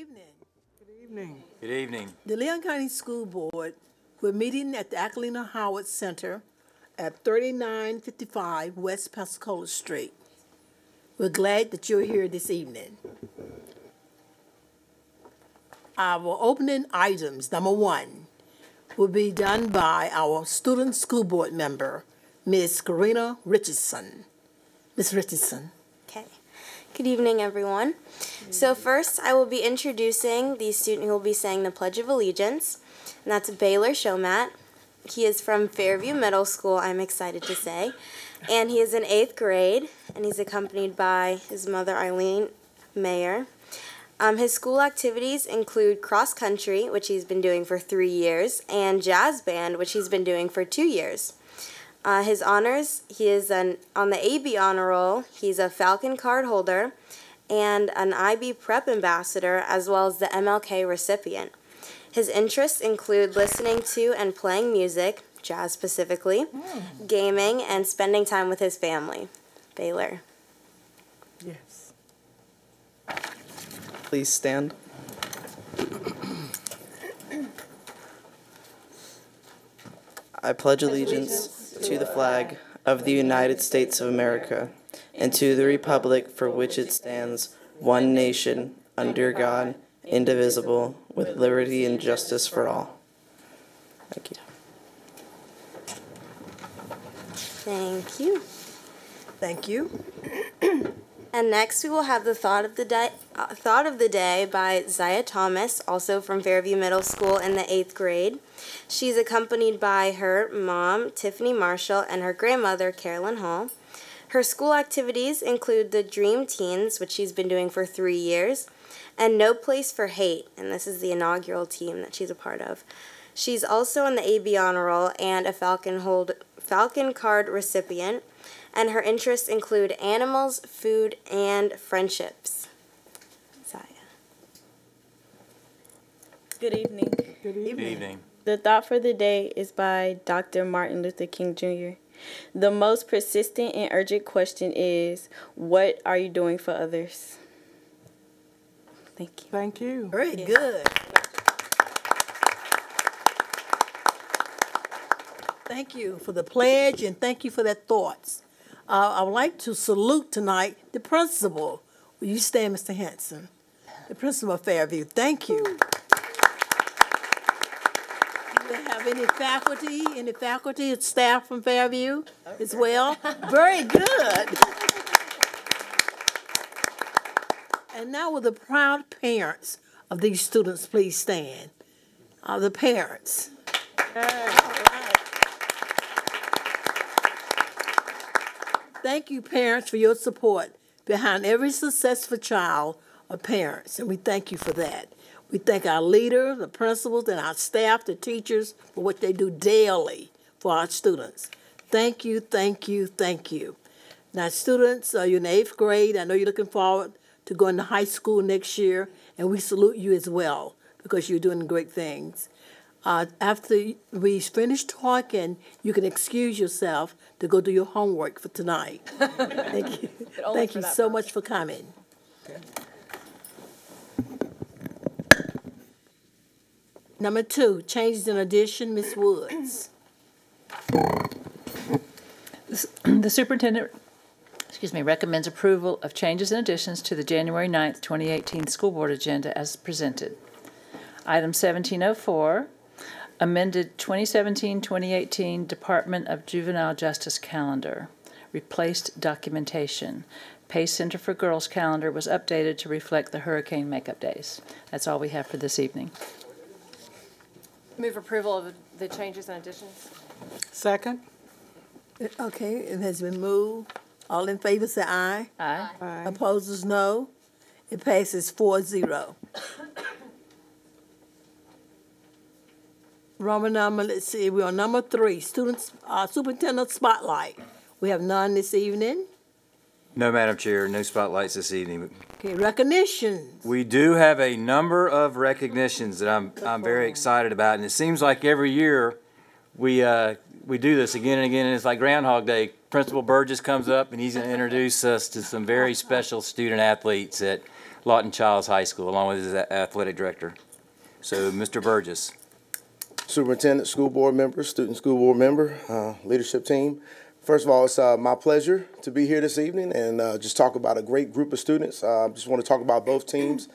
evening. Good evening. Good evening. The Leon County School Board, we're meeting at the Acalina Howard Center at 3955 West Pensacola Street. We're glad that you're here this evening. Our opening items, number one, will be done by our student school board member, Ms. Karina Richardson. Ms. Richardson. Okay. Good evening, everyone. So first, I will be introducing the student who will be saying the Pledge of Allegiance, and that's Baylor Shomat. He is from Fairview Middle School, I'm excited to say, and he is in 8th grade, and he's accompanied by his mother, Eileen Mayer. His school activities include cross country, which he's been doing for 3 years, and jazz band, which he's been doing for 2 years. His honors, he is on the AB honor roll, he's a Falcon card holder, and an IB Prep ambassador, as well as the MLK recipient. His interests include listening to and playing music, jazz specifically, gaming, and spending time with his family. Baylor. Yes. Please stand. I pledge allegiance to the flag of the United States of America and to the republic for which it stands, one nation, under God, indivisible, with liberty and justice for all. Thank you. Thank you. Thank you. And next we will have the thought of the day by Zaya Thomas, also from Fairview Middle School in the 8th grade. She's accompanied by her mom, Tiffany Marshall, and her grandmother, Carolyn Hall. Her school activities include the Dream Teens, which she's been doing for 3 years, and No Place for Hate, and this is the inaugural team that she's a part of. She's also on the AB Honor Roll and a Falcon Card recipient, and her interests include animals, food, and friendships. Zaya. Good evening. Good evening. Good evening. The thought for the day is by Dr. Martin Luther King Jr. The most persistent and urgent question is, what are you doing for others? Thank you. Thank you. Very good. Thank you for the pledge and thank you for that thoughts. I would like to salute tonight the principal. Will you stand, Mr. Hanson? The principal of Fairview. Thank you. Do we have any faculty and staff from Fairview as well? Very good. And now will the proud parents of these students please stand? The parents. All right. Thank you, parents, for your support behind every successful child or parents, and we thank you for that. We thank our leader, the principals, and our staff, the teachers, for what they do daily for our students. Thank you, thank you, thank you. Now, students, you're in the 8th grade. I know you're looking forward to going to high school next year, and we salute you as well because you're doing great things. After we finish talking, you can excuse yourself to go do your homework for tonight. Thank you. Thank you so much for coming. Okay. Number 2, changes in addition, Ms. Woods. The superintendent, recommends approval of changes and additions to the January 9th, 2018 school board agenda as presented. Item 1704. Amended 2017-2018 Department of Juvenile Justice calendar. Replaced documentation. Pace Center for Girls calendar was updated to reflect the hurricane makeup days. That's all we have for this evening. Move approval of the changes and additions. Second. Okay, it has been moved. All in favor say aye. Aye. Aye. Opposers no. It passes 4-0. Roman number, let's see, we're on number 3, students, superintendent spotlight. We have none this evening. No, Madam Chair, no spotlights this evening. Okay, recognitions. We do have a number of recognitions that I'm very excited about, and it seems like every year we we do this again and again, and it's like Groundhog Day. Principal Burgess comes up, and he's going to introduce us to some very special student athletes at Lawton Childs High School, along with his athletic director. So, Mr. Burgess. Superintendent, school board members, student school board member, leadership team. First of all, it's my pleasure to be here this evening and just talk about a great group of students. Just want to talk about both teams.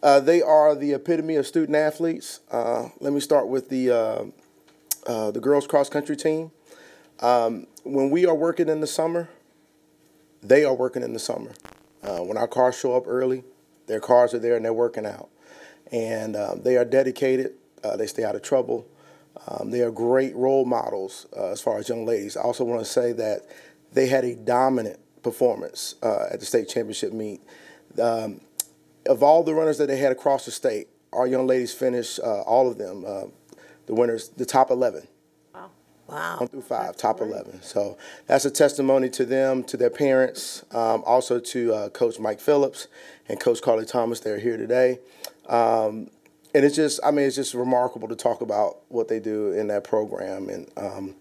They are the epitome of student athletes. Let me start with the girls cross country team. When we are working in the summer, they are working in the summer. When our cars show up early, their cars are there and they're working out. And they are dedicated. They stay out of trouble. They are great role models as far as young ladies. I also want to say that they had a dominant performance at the state championship meet. Of all the runners that they had across the state, our young ladies finished, all of them, the winners, the top 11. Wow. 1 through 5, top 11. So that's a testimony to them, to their parents, also to Coach Mike Phillips and Coach Carly Thomas. They're here today. And it's just, I mean, it's just remarkable to talk about what they do in that program. And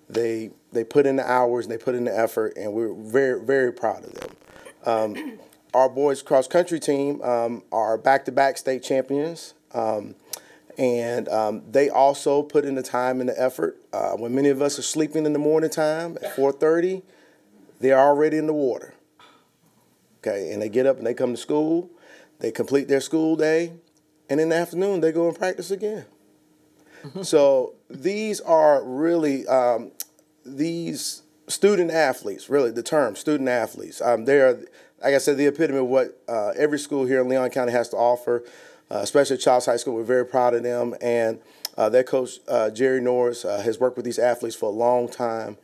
they put in the hours and they put in the effort, and we're very, very proud of them. Our boys cross country team are back-to-back state champions. And they also put in the time and the effort. When many of us are sleeping in the morning time at 4:30, they're already in the water. Okay, and they get up and they come to school. They complete their school day. And in the afternoon, they go and practice again. So these are really, these student athletes, really the term, student athletes. They are, like I said, the epitome of what every school here in Leon County has to offer, especially at Childs High School. We're very proud of them. And their coach, Jerry Norris, has worked with these athletes for a long time.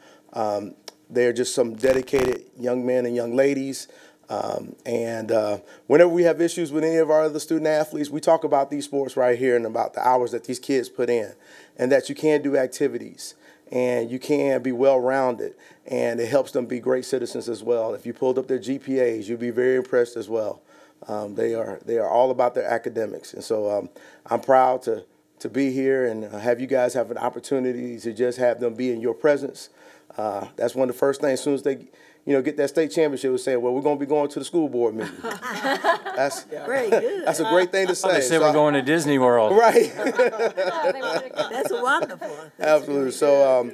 They're just some dedicated young men and young ladies. Whenever we have issues with any of our other student athletes, we talk about these sports right here and about the hours that these kids put in, and that you can do activities and you can be well-rounded, and it helps them be great citizens as well. If you pulled up their GPAs, you'd be very impressed as well. They are all about their academics, and so I'm proud to be here and have you guys have an opportunity to just have them be in your presence. That's one of the first things. As soon as they get that state championship, we say, well, we're going to be going to the school board meeting. That's Very good. That's a great thing to say. They said we're going to Disney World. Right. That's wonderful. Absolutely. So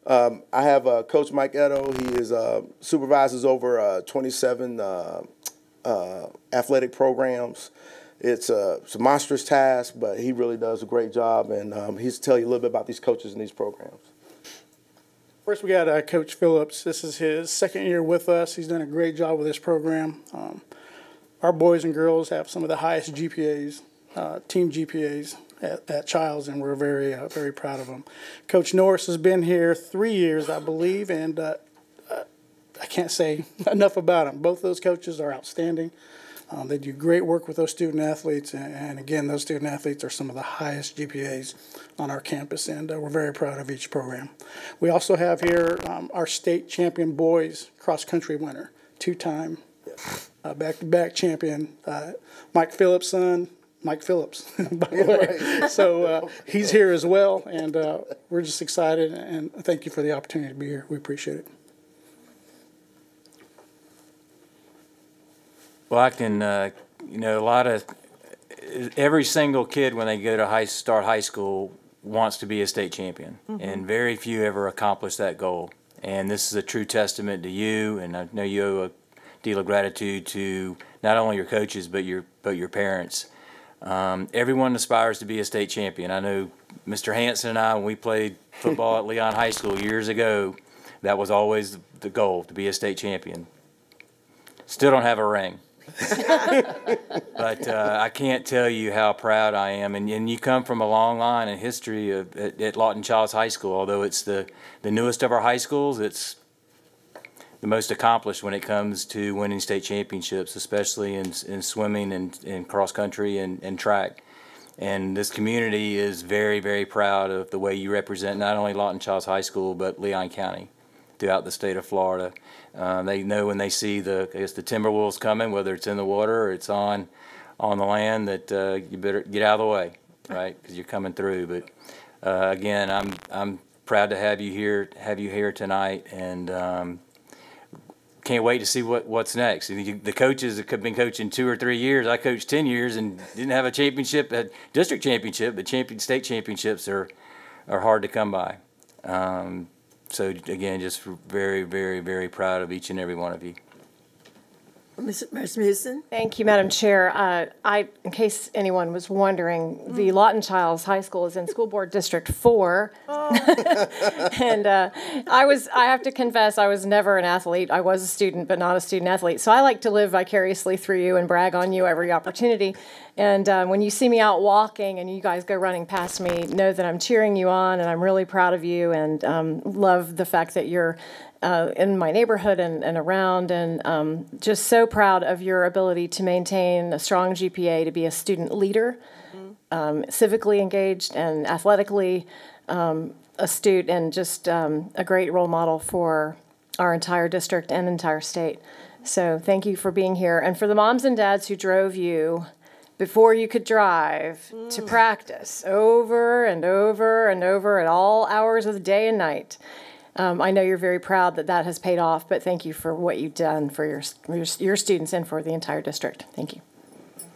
I have Coach Mike Edo. He is supervises over 27 athletic programs. It's a monstrous task, but he really does a great job, and he's tell you a little bit about these coaches and these programs. First, we got Coach Phillips. This is his second year with us. He's done a great job with this program. Our boys and girls have some of the highest GPAs, team GPAs at Childs, and we're very, very proud of them. Coach Norris has been here 3 years, I believe, and I can't say enough about him. Both those coaches are outstanding. They do great work with those student athletes, and again, those student athletes are some of the highest GPAs on our campus, and we're very proud of each program. We also have here our state champion boys cross-country winner, two-time back-to-back champion, Mike Phillips' son, Mike Phillips, by the way. So he's here as well, and we're just excited, and thank you for the opportunity to be here. We appreciate it. Well, I can, every single kid when they go to start high school wants to be a state champion, and very few ever accomplish that goal. And this is a true testament to you, and I know you owe a deal of gratitude to not only your coaches but your parents. Everyone aspires to be a state champion. I know Mr. Hanson and I, when we played football at Leon High School years ago, that was always the goal, to be a state champion. Still don't have a ring. But I can't tell you how proud I am, and you come from a long line and history at Lawton Childs High School. Although it's the newest of our high schools, it's the most accomplished when it comes to winning state championships, especially in swimming and in cross country and track. And this community is very, very proud of the way you represent not only Lawton Childs High School but Leon County throughout the state of Florida. They know when they see the Timberwolves coming, whether it's in the water or it's on the land, that you better get out of the way, right? Because you're coming through. But again, I'm proud to have you here tonight, and can't wait to see what's next. The coaches that have been coaching 2 or 3 years. I coached 10 years and didn't have a championship, a district championship, but state championships are hard to come by. So again, just very, very, very proud of each and every one of you. Ms. Mason? Thank you, Madam Chair. In case anyone was wondering, the Lawton Childs High School is in School Board District 4. And I have to confess, I was never an athlete. I was a student, but not a student athlete. So I like to live vicariously through you and brag on you every opportunity. And when you see me out walking and you guys go running past me, know that I'm cheering you on, and I'm really proud of you, and love the fact that you're in my neighborhood and around, and just so proud of your ability to maintain a strong GPA, to be a student leader, civically engaged and athletically astute, and just a great role model for our entire district and entire state. So thank you for being here. And for the moms and dads who drove you before you could drive to practice over and over and over at all hours of the day and night. I know you're very proud that has paid off, but thank you for what you've done for your students and for the entire district. Thank you.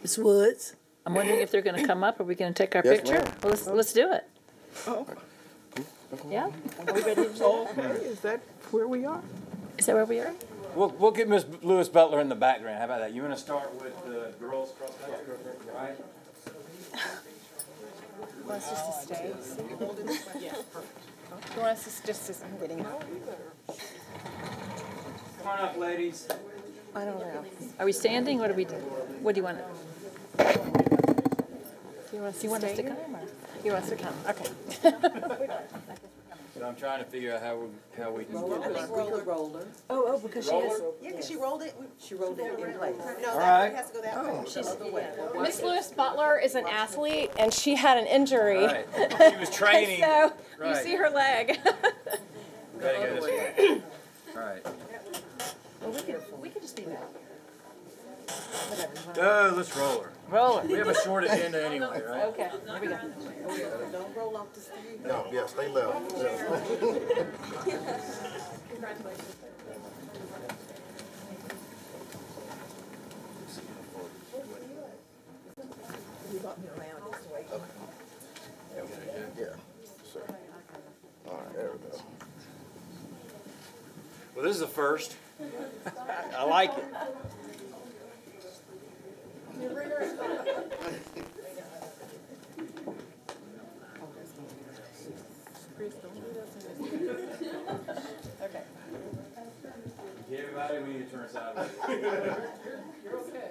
Ms. Woods? I'm wondering if they're going to come up. Are we going to take our Yes, picture? ma'am. Well, let's do it. Oh, Yeah? Are we ready to do it? okay, is that where we are? Is that where we are? We'll get Ms. Lewis Butler in the background. How about that? You want to start with the girls cross country, right? Want us just to stay? You want us to just, I'm getting, Come on up, ladies. I don't know. Are we standing? What do we do? What do you want? You want us to You want us stay to here? come? Or? You want us to come? Okay. So I'm trying to figure out how we can get this. Oh, because she is. Yeah, because she rolled it in place. No, All right. it has to go that way. She's the other way. Miss Lewis Butler is an athlete, and she had an injury. Right. She was training. So you Right. see her leg. We gotta go this way. All right. We could just be there. Oh, let's roll her. Roll We have a short agenda anyway, right? Okay, here we go. Don't roll off the stage. No, yeah, stay left. Yeah, sure. All right, there we go. Well, this is a first. I like it. Okay, everybody, we need to turn sideways. You're okay.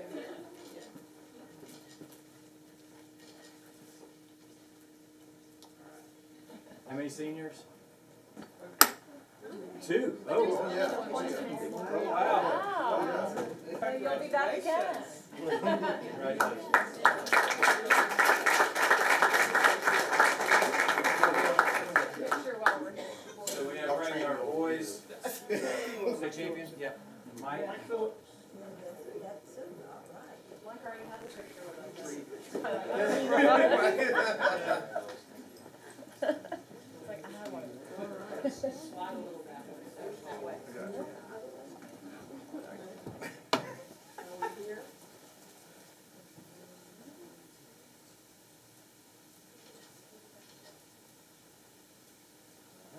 How many seniors? 2. Oh, yeah. Oh, wow. You'll be back again. Congratulations. So we have right our boys. State champion? Yeah. Mike Phillips.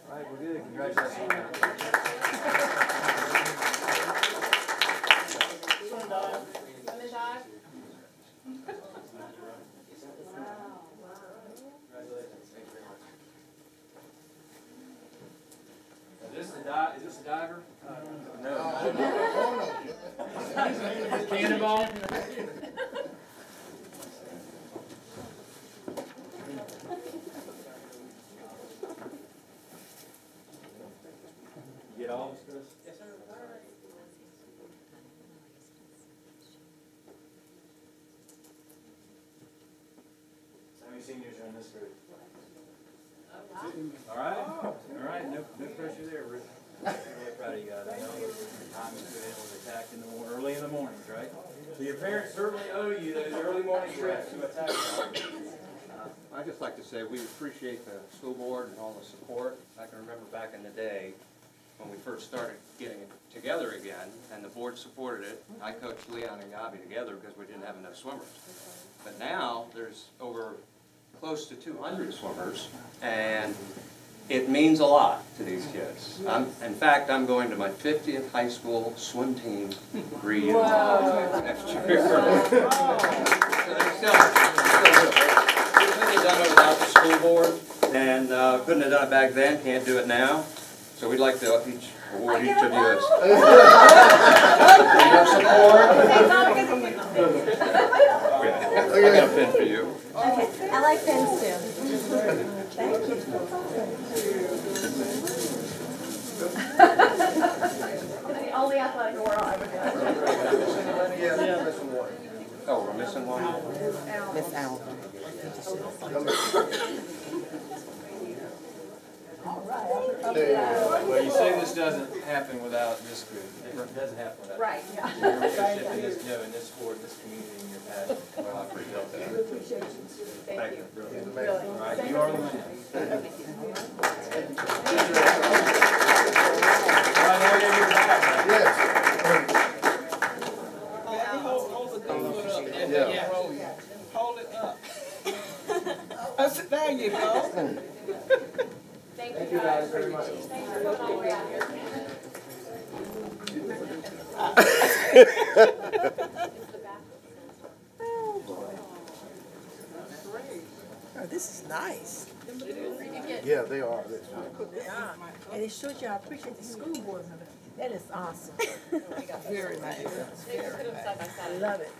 All right, we're good. Congratulations. Is this a diver? No. Cannonball? You get all this, Chris? Yes, sir. How many seniors are in this group? All right. All right. No pressure there, Rick. I'm really proud of you guys. I know the time is good with attack in the morning, early in the mornings, right? So your parents certainly owe you those early morning trips to attack. I'd just like to say we appreciate the school board and all the support. I can remember back in the day when we first started getting it together again, and the board supported it. I coached Leon and Gabi together because we didn't have enough swimmers. But now there's over close to 200 swimmers, and it means a lot to these kids. In fact, I'm going to my 50th high school swim team reunion next year. So they're still we couldn't have done it without the school board, and couldn't have done it back then, can't do it now. So we'd like to award each of you your support. I got a pin for you. Okay, I like pins too. Thank you. The only athletic award I'll ever get. Oh, we're missing one? Miss Al. Well, you say this doesn't happen without this group. It doesn't happen without. Right, yeah. Your leadership in this, in this sport, this community, and your passion. Well, I appreciate that. Thank you. Really. All right, you are the man. Hold it up. There you go. Thank you guys very much. Oh, this is nice. Yeah, they are. And it shows you I appreciate the school board. That is awesome. Very nice. I love it.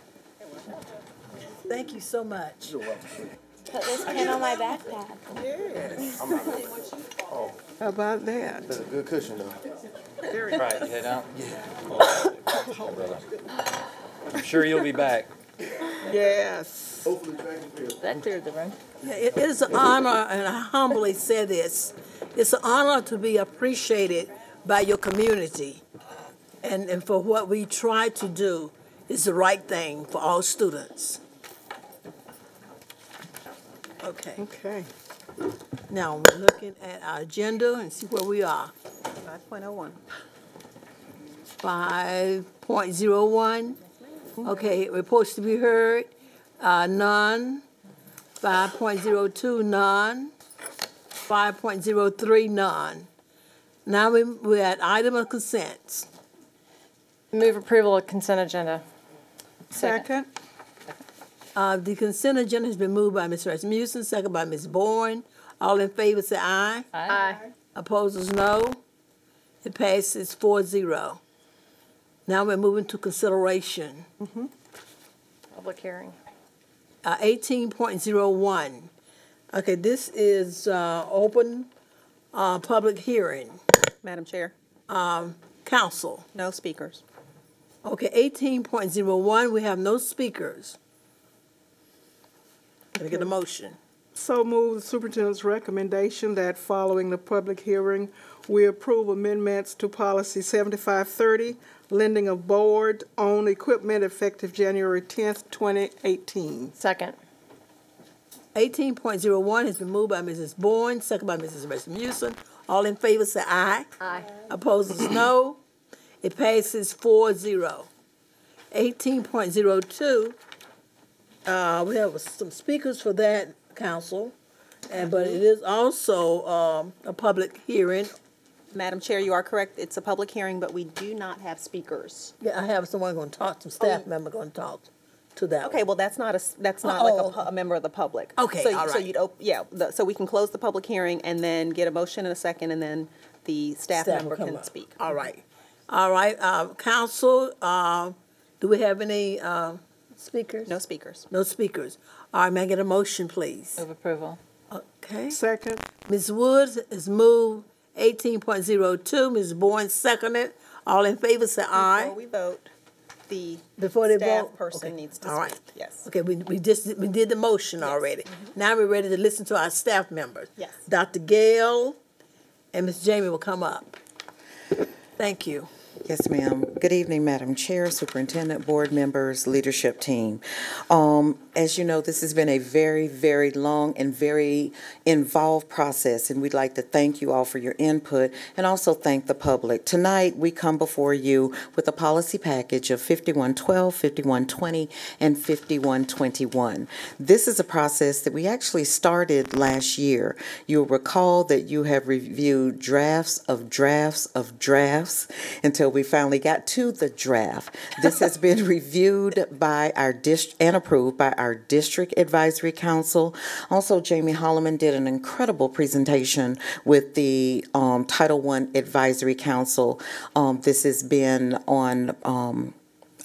Thank you so much. Put this pin on my backpack. Yes. Oh, How about that? that's a good cushion, though. Very Right, head out. I'm sure you'll be back. Yes. Hopefully, track and field. That cleared the room. Yeah, it is an honor, and I humbly say this, it's an honor to be appreciated by your community. And for what we try to do is the right thing for all students. Okay, Okay. now we're looking at our agenda and see where we are. 5.01. 5.01, okay, reports to be heard, none. 5.02, none. 5.03, none. Now we're at item of consents. Move approval of consent agenda. Second. The consent agenda has been moved by Ms. Rasmussen, second by Ms. Bourne. All in favor say aye. Aye. Opposers, no. It passes 4-0. Now we're moving to consideration. Public hearing. 18.01. Okay, this is open public hearing. Madam Chair, Council. no speakers. Okay, 18.01, we have no speakers. Can I get a motion? So move the superintendent's recommendation that following the public hearing, we approve amendments to policy 7530, lending of board-owned equipment effective January 10th, 2018. Second. 18.01 has been moved by Mrs. Bourne, second by Mrs. Rasmussen. All in favor say aye. Aye. Opposers, no. It passes 4-0. 18.02, we have some speakers for that, Council, but it is also a public hearing. Madam Chair, you are correct. It's a public hearing, but we do not have speakers. Yeah, I have someone going to talk, some staff member going to talk to that. Okay, well, that's not like a member of the public. Okay, So, all so right. you'd so we can close the public hearing and then get a motion in a second, and then the staff Staff member will come can up. speak. All right. All right, Council, do we have any speakers? No speakers. No speakers. All right, may I get a motion, please? Move approval. Okay. Second. Ms. Woods has moved 18.02. Ms. Bourne seconded. All in favor say aye. Before we vote, the Before they staff vote? person Okay. needs to All speak. right. Yes. Okay, we did the motion already. Now we're ready to listen to our staff members. Yes. Dr. Gale and Ms. Jamie will come up. Thank you. Yes, ma'am. Good evening, Madam Chair, Superintendent, board members, leadership team. As you know, this has been a very, very long and very involved process, and we'd like to thank you all for your input and also thank the public. Tonight, we come before you with a policy package of 5112, 5120, and 5121. This is a process that we actually started last year. You'll recall that you have reviewed drafts of drafts of drafts until we finally got to the draft. This has been reviewed by our district and approved by our District Advisory Council. Also, Jamie Holloman did an incredible presentation with the Title I Advisory Council. This has been on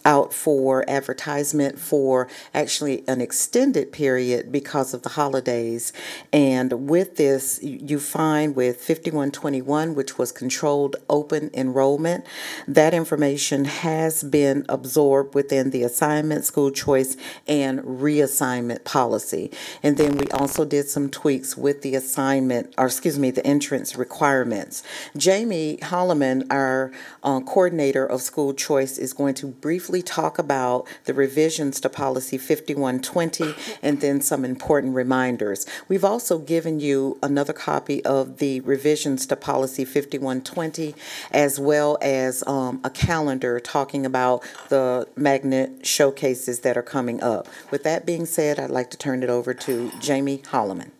out for advertisement for actually an extended period because of the holidays. And with this, you find with 5121, which was controlled open enrollment, that information has been absorbed within the assignment, school choice, and reassignment policy. And then we also did some tweaks with the assignment, or excuse me, the entrance requirements. Jamie Holloman, our coordinator of school choice, is going to briefly talk about the revisions to policy 5120 and then some important reminders. We've also given you another copy of the revisions to policy 5120 as well as a calendar talking about the magnet showcases that are coming up. With that being said, I'd like to turn it over to Jamie Holloman.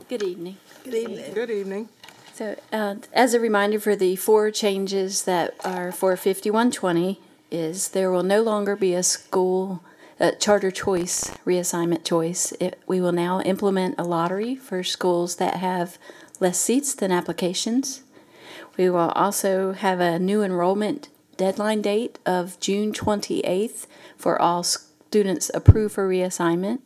Good evening. Good evening. Good evening. So, as a reminder for the 4 changes that are for 5120 is there will no longer be a school charter choice, reassignment choice. We will now implement a lottery for schools that have less seats than applications. We will also have a new enrollment deadline date of June 28th for all students approved for reassignment.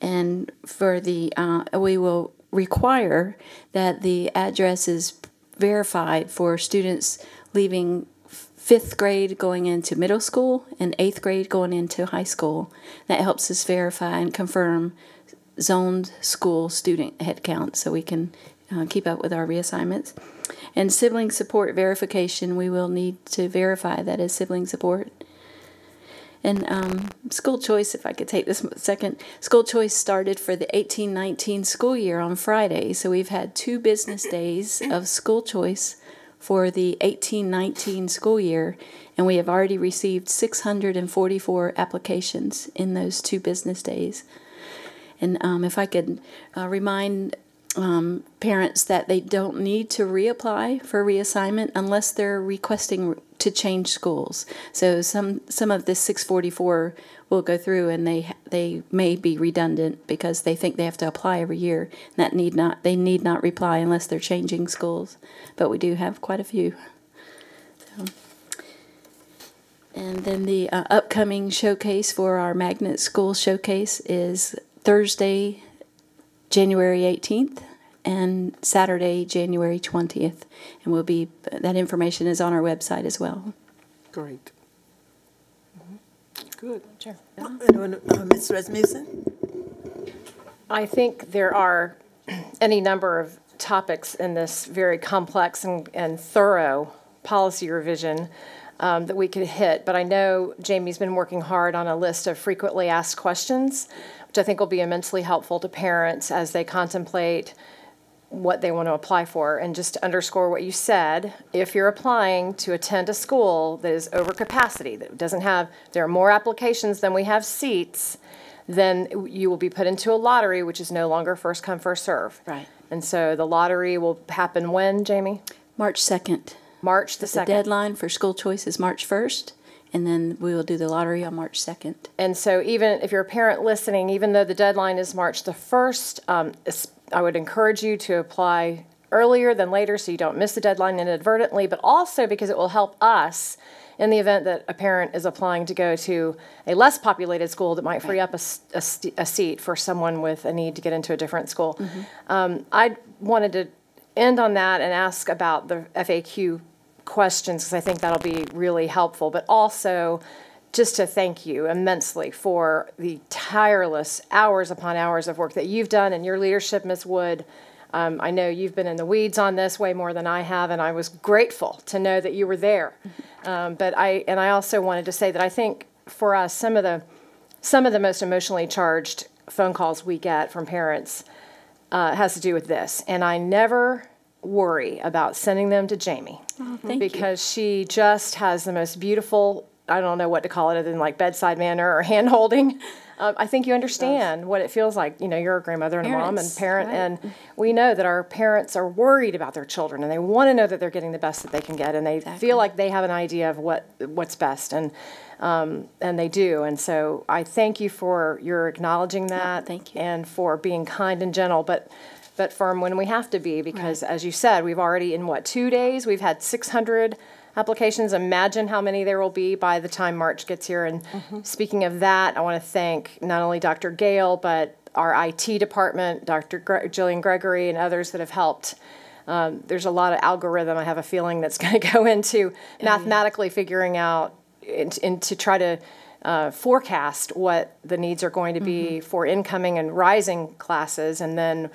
And for the, we will require that the address is verified for students leaving 5th grade going into middle school and 8th grade going into high school. That helps us verify and confirm zoned school student head count so we can keep up with our reassignments. And sibling support verification, we will need to verify that as sibling support. And school choice, if I could take this a second, school choice started for the 18-19 school year on Friday. So we've had 2 business days of school choice for the 18-19 school year, and we have already received 644 applications in those 2 business days. And if I could remind parents that they don't need to reapply for reassignment unless they're requesting to change schools. So some of this 644 will go through, and they may be redundant because they think they have to apply every year. And they need not reply unless they're changing schools. But we do have quite a few. So. And then the upcoming showcase for our magnet school showcase is Thursday, January 18th. And Saturday, January 20th. And that information is on our website as well. Great. Good. Sure. Ms. Rasmussen? I think there are any number of topics in this very complex and thorough policy revision that we could hit. But I know Jamie's been working hard on a list of frequently asked questions, which I think will be immensely helpful to parents as they contemplate what they want to apply for. And just to underscore what you said, if you're applying to attend a school that is over capacity, that doesn't have, there are more applications than we have seats, then you will be put into a lottery, which is no longer first come, first serve. Right. And so the lottery will happen when, Jamie? March 2nd. March the 2nd. The deadline for school choice is March 1st. And then we will do the lottery on March 2nd. And so even if you're a parent listening, even though the deadline is March the 1st, I would encourage you to apply earlier than later so you don't miss the deadline inadvertently, but also because it will help us in the event that a parent is applying to go to a less populated school that might free up a seat for someone with a need to get into a different school. Mm-hmm. I wanted to end on that and ask about the FAQ questions because I think that'll be really helpful, but also just to thank you immensely for the tireless hours upon hours of work that you've done and your leadership, Ms. Wood. I know you've been in the weeds on this way more than I have, and I was grateful to know that you were there. But I also wanted to say that I think for us, some of the most emotionally charged phone calls we get from parents has to do with this, and I never worry about sending them to Jamie because she just has the most beautiful, I don't know what to call it other than like bedside manner or hand holding. I think you understand what it feels like. You know, you're a grandmother and a mom and parent, and we know that our parents are worried about their children, and they want to know that they're getting the best that they can get, and they feel like they have an idea of what's best, and they do. And so I thank you for your acknowledging that, thank you, and for being kind and gentle, but firm when we have to be, because as you said, we've already in 2 days we've had 600 applications. Imagine how many there will be by the time March gets here. And speaking of that, I want to thank not only Dr. Gale, but our IT department, Dr. Jillian Gregory, and others that have helped. There's a lot of algorithm, I have a feeling, that's going to go into mathematically figuring out and to try to forecast what the needs are going to be for incoming and rising classes, and then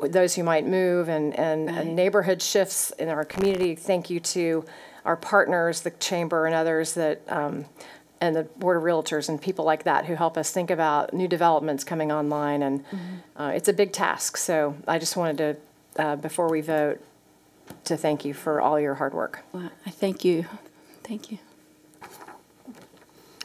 those who might move, and neighborhood shifts in our community. Thank you to our partners, the Chamber and others that, and the Board of Realtors and people like that who help us think about new developments coming online. And it's a big task. So I just wanted to, before we vote, to thank you for all your hard work. Well, I thank you. Thank you.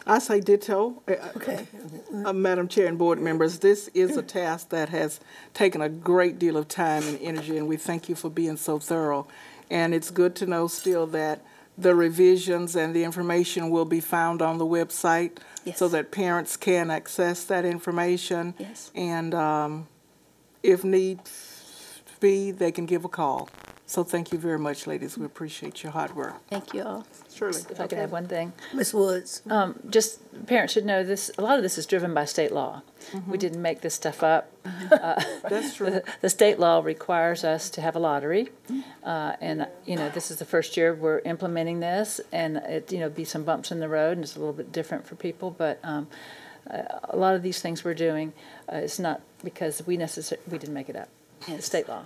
I say ditto. Okay. Madam Chair and board members, this is a task that has taken a great deal of time and energy, and we thank you for being so thorough. And it's good to know still that the revisions and the information will be found on the website so that parents can access that information. Yes. And if need be, they can give a call. So thank you very much, ladies. We appreciate your hard work. Thank you all. Surely. If I could add one thing. Ms. Woods. Just parents should know this. A lot of this is driven by state law. We didn't make this stuff up. That's true. The state law requires us to have a lottery, and this is the first year we're implementing this, and it be some bumps in the road, and it's a little bit different for people, but a lot of these things we're doing, it's not because we didn't make it up. It's state law,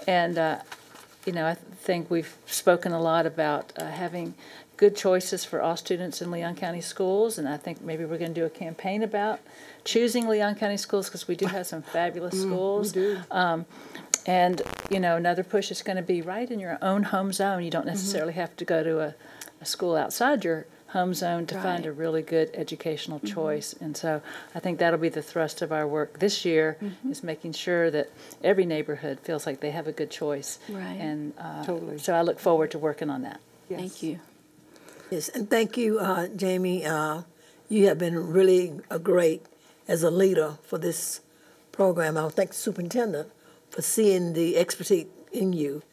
and I think we've spoken a lot about having good choices for all students in Leon County schools, and I think maybe we're going to do a campaign about choosing Leon County schools, because we do have some fabulous schools. We do. And another push is going to be right in your own home zone. You don't necessarily have to go to a school outside your home zone to find a really good educational choice. And so I think that'll be the thrust of our work this year, is making sure that every neighborhood feels like they have a good choice. Right. And Totally. so I look forward to working on that. Yes. Thank you. Yes, and thank you, Jamie. You have been really great as a leader for this program. I thank the superintendent for seeing the expertise in you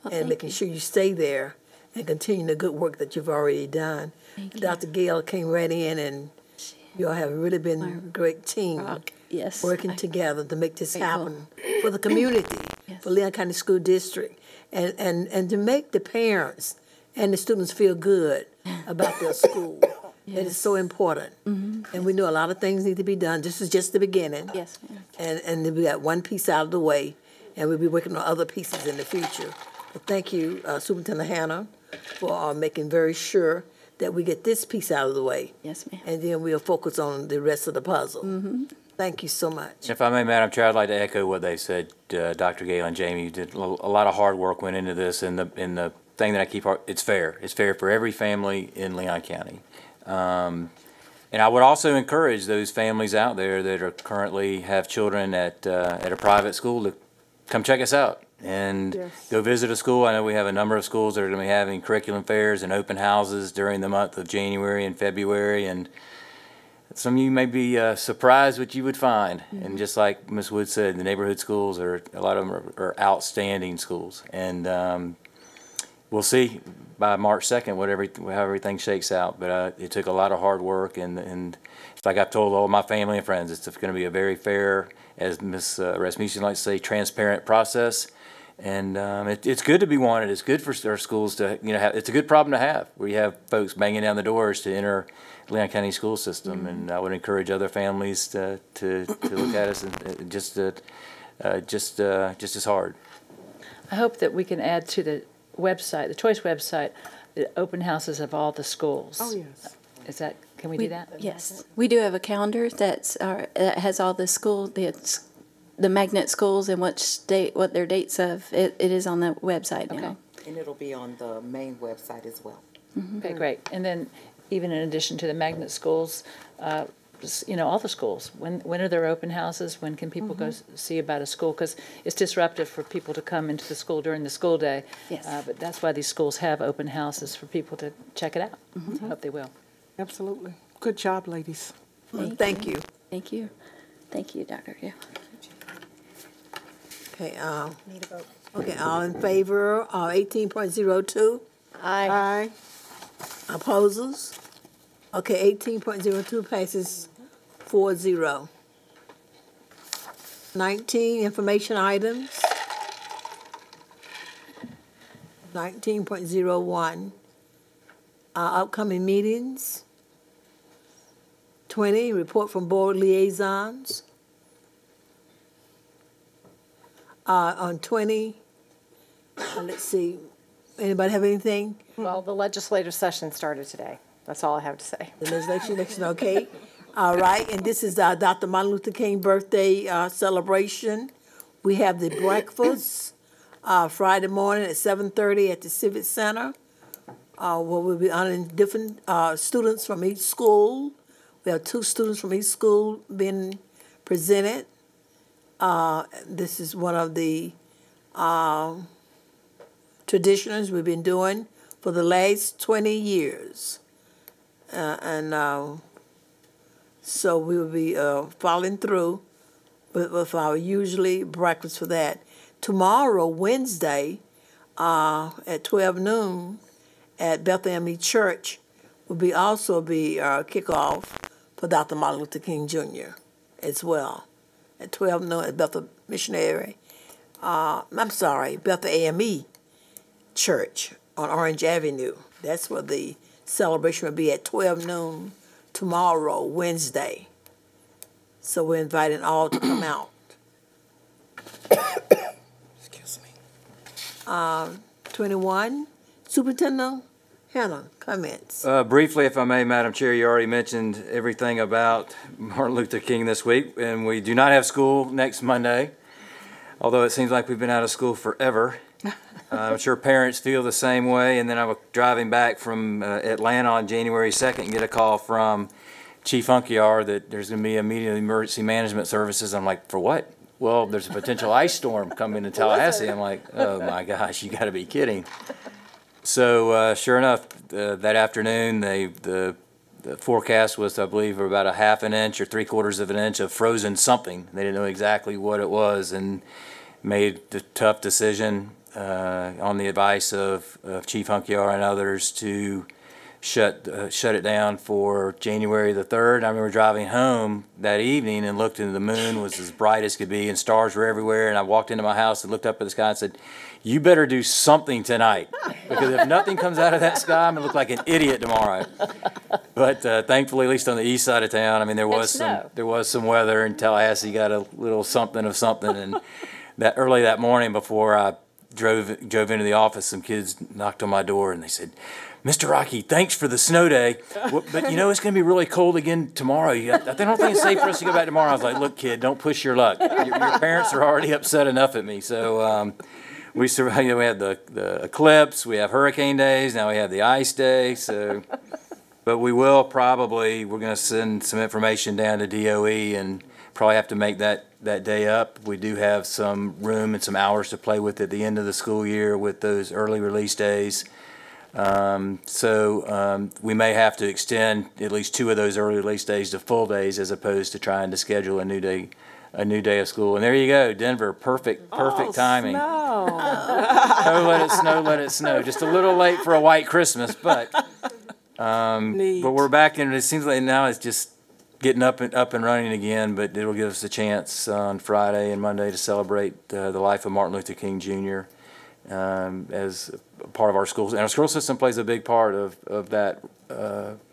and making sure you stay there and continue the good work that you've already done. And Dr. Gale came right in, and you all have really been a great team working together to make this happen for the community, for Leon County School District, and to make the parents and the students feel good about their school. That is so important. And we know a lot of things need to be done. This is just the beginning. Yes. And we got one piece out of the way, and we'll be working on other pieces in the future. But thank you, Superintendent Hannah, for making very sure that we get this piece out of the way. Yes, ma'am. And then we'll focus on the rest of the puzzle. Thank you so much. If I may, Madam Chair, I'd like to echo what they said. Dr. Gale and Jamie, you did a lot of hard work went into this, and the thing that I keep, it's fair. It's fair for every family in Leon County. And I would also encourage those families out there that are currently have children at a private school to come check us out and go visit a school. I know we have a number of schools that are going to be having curriculum fairs and open houses during the month of January and February, and some of you may be surprised what you would find. And just like Ms. Wood said, the neighborhood schools a lot of them are outstanding schools, and we'll see by March 2nd how everything shakes out. But it took a lot of hard work, and it's like I've told all my family and friends, it's going to be a very fair, as Ms. Rasmussen likes to say, transparent process. And it's good to be wanted. It's good for our schools to, it's a good problem to have, where you have folks banging down the doors to enter Leon County school system. And I would encourage other families to look at us and just as hard. I hope that we can add to the website, the Choice website, the open houses of all the schools. Oh, yes. Is that, can we do that? Yes, we do have a calendar that has all the school, the magnet schools and what their dates of. It is on the website now. Okay. And it'll be on the main website as well. Okay, great. And then even in addition to the magnet schools, all the schools, when are there open houses? When can people go see about a school? Because it's disruptive for people to come into the school during the school day. Yes. But that's why these schools have open houses for people to check it out. I hope they will. Absolutely. Good job, ladies. Thank you. Thank you. Thank you, Dr. Gill. Okay, okay, all in favor of 18.02? Aye. Opposers? Okay, 18.02 passes 4-0. 19, information items. 19.01, upcoming meetings. 20, report from board liaisons. On 20, let's see, anybody have anything? Well, the legislative session started today. That's all I have to say. The legislation, okay. All right, and this is Dr. Martin Luther King birthday celebration. We have the breakfast Friday morning at 7:30 at the Civic Center, where we'll be honoring different students from each school. We have 2 students from each school being presented. This is one of the traditions we've been doing for the last 20 years. So we will be following through with our usually breakfast for that. Tomorrow, Wednesday, at 12 noon at Bethel AME Church will also be kickoff for Dr. Martin Luther King Jr. as well. At 12 noon at Bethel Missionary, Bethel AME Church on Orange Avenue. That's where the celebration will be at 12 noon tomorrow, Wednesday. So we're inviting all to come out. Excuse me. 21, Superintendent Hannah, comments. Briefly, if I may, Madam Chair, you already mentioned everything about Martin Luther King this week, and we do not have school next Monday, although it seems like we've been out of school forever. I'm sure parents feel the same way, and then I was driving back from Atlanta on January 2nd and get a call from Chief Unkiar that there's going to be immediate emergency management services. I'm like, for what? Well, there's a potential ice storm coming to Tallahassee. I'm like, oh my gosh, you got to be kidding. So sure enough, that afternoon, the forecast was, I believe, about a half an inch or 3/4 of an inch of frozen something. They didn't know exactly what it was and made the tough decision on the advice of Chief Unkiar and others to shut it down for January the 3rd. I remember driving home that evening and looked into the moon was as bright as could be and stars were everywhere, and I walked into my house and looked up at the sky and said, you better do something tonight, because if nothing comes out of that sky, I'm going to look like an idiot tomorrow. But thankfully, at least on the east side of town, I mean, there was some weather, and Tallahassee got a little something of something. And that early that morning, before I drove into the office, some kids knocked on my door and they said, Mr. Rocky, thanks for the snow day, but you know it's going to be really cold again tomorrow. I don't think it's safe for us to go back tomorrow. I was like, look, kid, don't push your luck. Your parents are already upset enough at me. So we survived. We had the eclipse, we have hurricane days, now we have the ice day. So, but we will probably, we're going to send some information down to DOE and probably have to make that day up. We do have some room and some hours to play with at the end of the school year with those early release days. We may have to extend at least 2 of those early release days to full days, as opposed to trying to schedule a new day of school. And there you go, Denver, perfect timing. Snow. Let it snow. Just a little late for a white Christmas, but we're back in. It seems like now it's just getting up and running again. But it'll give us a chance on Friday and Monday to celebrate the life of Martin Luther King Jr. As part of our schools, and our school system plays a big part of that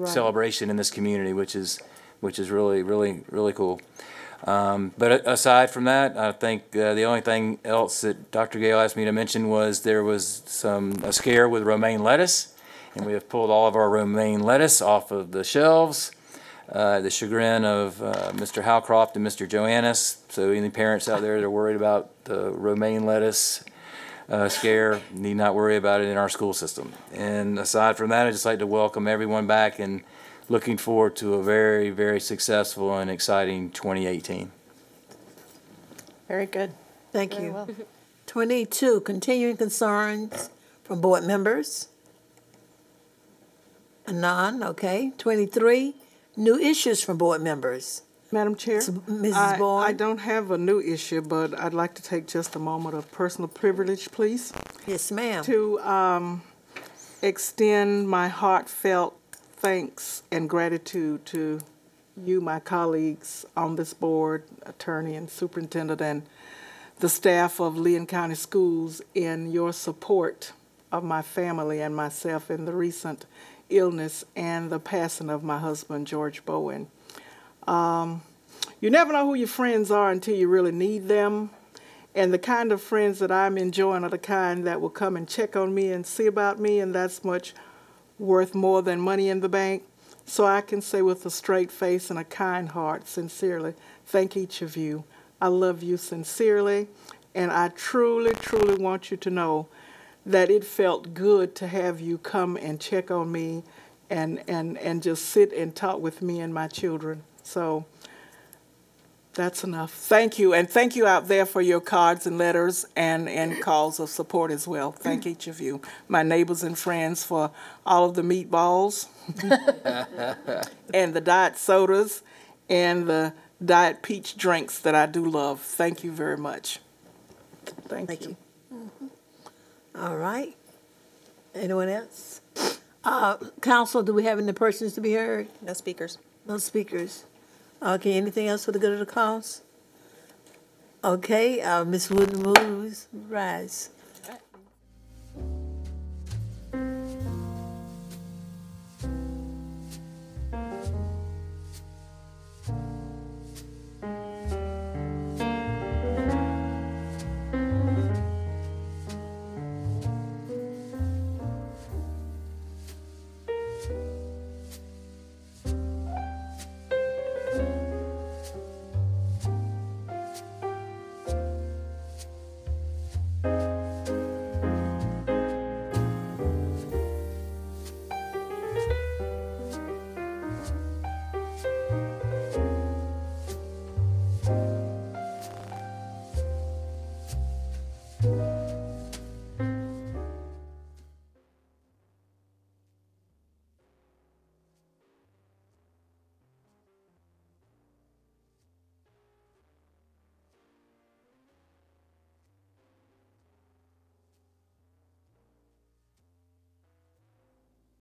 celebration in this community, which is really cool. But aside from that, I think the only thing else that Dr. Gale asked me to mention was there was a scare with romaine lettuce, and we have pulled all of our romaine lettuce off of the shelves. The chagrin of Mr. Howcroft and Mr. Joannis. So any parents out there that are worried about the romaine lettuce scare need not worry about it in our school system. And aside from that, I'd just like to welcome everyone back and looking forward to a very, very successful and exciting 2018. Very good. Thank you. 22, continuing concerns from board members. None, okay. 23, new issues from board members. Madam Chair, Mrs. Bourne? I don't have a new issue, but I'd like to take just a moment of personal privilege, please. Yes, ma'am. To extend my heartfelt thanks and gratitude to you, my colleagues on this board, attorney and superintendent, and the staff of Leon County Schools in your support of my family and myself in the recent illness and the passing of my husband, George Bowen. You never know who your friends are until you really need them. And the kind of friends that I'm enjoying are the kind that will come and check on me and see about me, and that's much worth more than money in the bank. So I can say with a straight face and a kind heart, sincerely, thank each of you. I love you sincerely, and I truly, truly want you to know that it felt good to have you come and check on me and just sit and talk with me and my children. So that's enough. Thank you, and thank you out there for your cards and letters and calls of support as well. Thank each of you. My neighbors and friends for all of the meatballs and the diet sodas and the diet peach drinks that I do love. Thank you very much. Thank you. All right. Anyone else? Council, do we have any persons to be heard? No speakers. No speakers. Okay, anything else for the good of the cause? Okay, Ms. Wooden moves, rise.